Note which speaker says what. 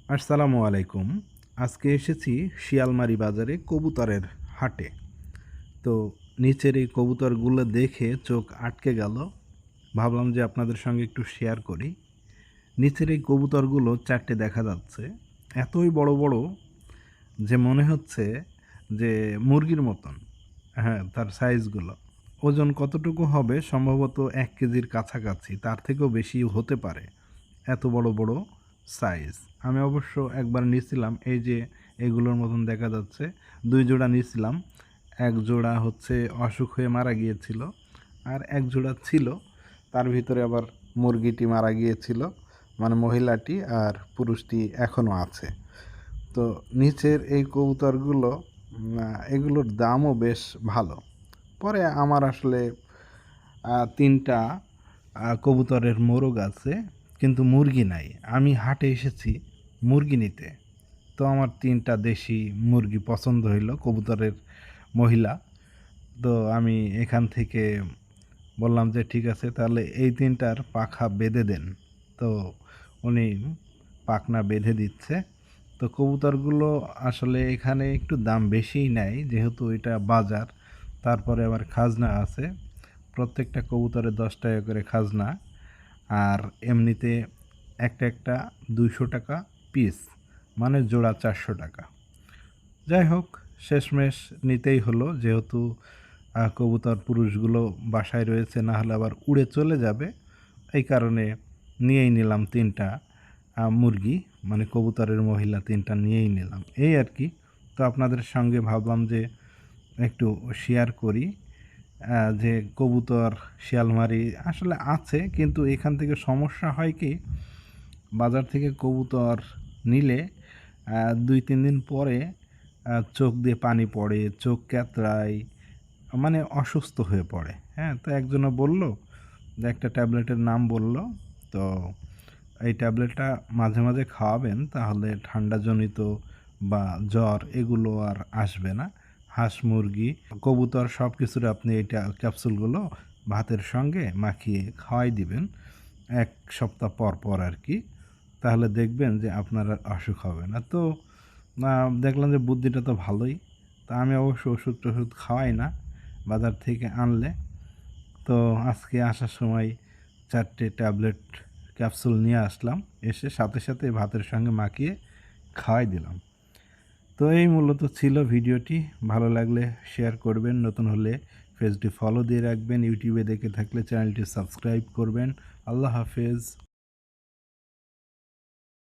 Speaker 1: আসসালামু আলাইকুম। আজকে এসেছি শিয়ালমারি বাজারে কবুতরের হাটে। তো নিচের এই কবুতরগুলো দেখে চোখ আটকে গেল। ভাবলাম যে আপনাদের সঙ্গে একটু শেয়ার করি। নিচের এই কবুতরগুলো ৪ টে দেখা যাচ্ছে। এতই বড়, বড় যে মনে হচ্ছে যে মুরগির মতন। হ্যাঁ, তার সাইজগুলো। ওজন কতটুকু হবে? সম্ভবত ১ কেজির কাছাকাছি। তার থেকেও বেশি হতে পারে। এত বড়, বড় সাইজ। আমি অবশ্য একবার নিছিলাম এই যে এগুলোর মতন দেখা যাচ্ছে। ২ জোড়া নিছিলাম। ১ জোড়া হচ্ছে অসুখ হয়ে মারা গিয়েছিল। আর ১ জোড়া ছিল। তার ভিতরে আবার মুরগিটি মারা গিয়েছিল। মানে মহিলাটি আর পুরুষটি এখনও আছে। তো নিচের এই কবুতরগুলো এগুলোর দামও বেশ ভালো। পরে আমার আসলে ৩ টা কবুতরের মোরগ আছে, কিন্তু মুরগি নাই। আমি হাটে এসেছি মুরগি নিতে। তো আমার ৩ টা দেশি মুরগি পছন্দ হইল কবুতরের মহিলা। তো আমি এখান থেকে বললাম যে, "ঠিক আছে তাহলে এই ৩ টার পাখা বেঁধে দেন।" তো উনি পাখনা বেঁধে দিচ্ছে। তো কবুতরগুলো আসলে এখানে একটু দাম বেশিই নেয় যেহেতু এটা বাজার। তারপরে আবার খাজনা আছে। প্রত্যেকটা কবুতরে ৳১০ করে খাজনা। আর এমনিতে একটা ৳২০০ পিস। মানে জোড়া ৳৪০০। যাই হোক, শেষমেশ নিতেই হলো যেহেতু কবুতর পুরুষগুলো বাসায় রয়েছে, না হলে আবার উড়ে চলে যাবে। এই কারণে নিয়েই নিলাম ৩ টা মুরগি, মানে কবুতরের মহিলা ৩ টা নিয়েই নিলাম। এই আর কি। তো আপনাদের সঙ্গে ভাবলাম যে একটু শেয়ার করি যে কবুতর শিয়ালমারি আসলে আছে, কিন্তু এখান থেকে সমস্যা হয় কি, বাজার থেকে কবুতর নিলে ২-৩ দিন পরে চোখ দিয়ে পানি পড়ে, চোখ ক্যাতরায়, মানে অসুস্থ হয়ে পড়ে। হ্যাঁ? তো একজনে বলল যে একটা ট্যাবলেটের নাম বলল। তো এই ট্যাবলেটটা মাঝে, মাঝে খাওয়াবেন তাহলে ঠান্ডাজনিত বা জ্বর এগুলো আর আসবে না। হাঁস, মুরগি, কবুতর সব কিছুর আপনি এইটা ক্যাপসুলগুলো ভাতের সঙ্গে মাখিয়ে খাওয়াই দিবেন ১ সপ্তাহ পর, পর আরকি। তাহলে দেখবেন যে আপনার আর অসুখ হবে না। তো দেখলাম যে বুদ্ধিটা তো ভালোই। তা আমি অবশ্য ওষুধ-টষুধ খাওয়াই না বাজার থেকে আনলে। তো আজকে আসার সময় ৪ টে ট্যাবলেট ক্যাপসুল নিয়ে আসলাম। এসে সাথে, সাথে ভাতের সঙ্গে মাখিয়ে খাওয়াই দিলাম। তো এই মূলত ছিল ভিডিওটি। ভালো লাগলে শেয়ার করবেন। নতুন হলে পেজটি ফলো দিয়ে রাখবেন। ইউটিউবে দেখে থাকলে চ্যানেলটি সাবস্ক্রাইব করবেন। আল্লাহ হাফেজ।